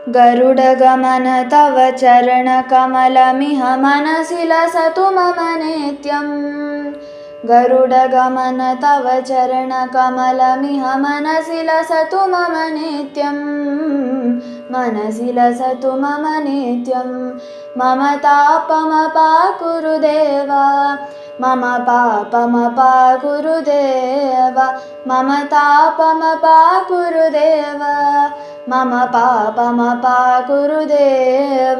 गरुडगमन तव चरणकमलमिह मनसि लसतु मम नित्यम्। गरुडगमन तव चरणकमलमिह मनसि लसतु मम नित्यम्। मनसि लसतु मम नित्यम्। मम तापमपाकुरु देव, मम पापमपाकुरु देव, मम तापमपाकुरु देव, मम पापमपाकुरु देव।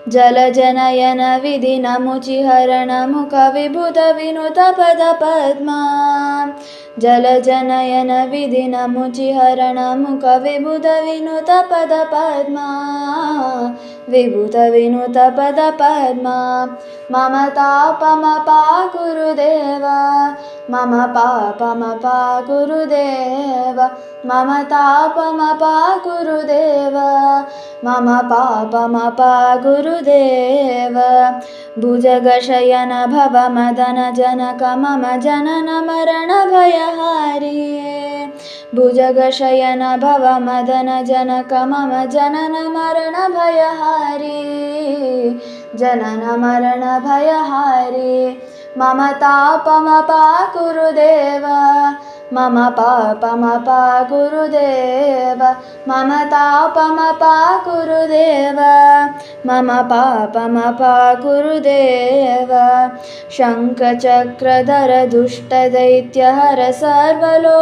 जलजनयन विधिनमुचिहरण मुख विभुत विनुत पद पद्मा। जलजनयन विधिनमुचिहरण मुख विभुत विनुत पद पद्मा। विभुत विनुत पद पद्मा। मम तापमपाकुरु देव, मम पापमपाकुरु देव, मम तापमपाकुरु देव, मम पापमपाकुरु देव। भुजगशयन भव मदन जनक मम जनन मरण भयहारी। भुजगशयन भव मदन जनक मम जनन मरण भयहारी। जनन मरण भयहारी। मम तापमपाकुरु देव, मम पापमपाकुरु देव, मम तापमपाकुरु देव, मम पापमपाकुरु देव। शङ्खचक्रधर दुष्टदैत्यहर सर्वलोकशरणा।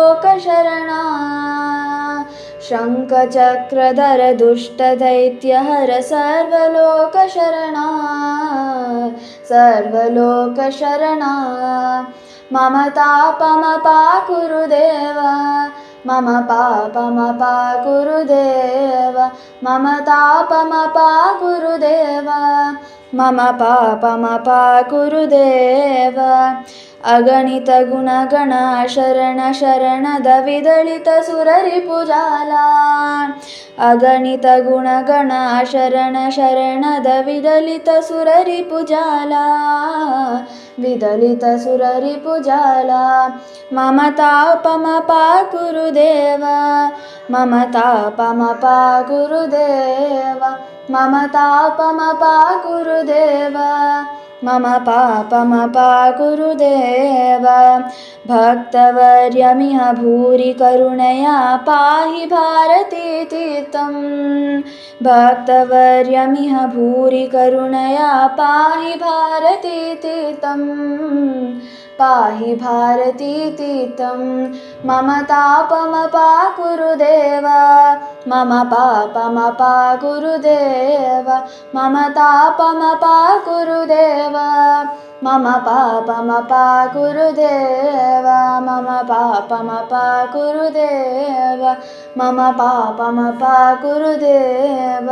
शङ्खचक्रधर दुष्टदैत्यहर सर्वलोकशरणा। सर्वलोकशरणा। मम तापमपाकुरु देव, मम पापमपाकुरु देव, मम तापमपाकुरु देव, मम पापमपाकुरु देव। अगणित गुणगण शरण शरणद विदलित सुररिपुजाला। अगणित गुणगण शरण शरणद विदलित सुररिपुजाला। विदलित सुररिपुजाला। मम तापमपाकुरु देव, मम तापमपाकुरु देव, मम तापमपाकुरु देव, मम पापमपाकुरु देव। भक्तवर्यमिह भूरि करुणया पाहि भारती तीर्थम्। भक्तवर्यमिह भूरि करुणया पाहि भारती तीर्थम्। पाहि भारती तीर्थम्। मम तापमपाकुरु देव, मम पापमपाकुरु देव, मम तापमपाकुरु देव, मम पापमपाकुरु देव, मम पापमपाकुरु देव, मम पापमपाकुरु देव।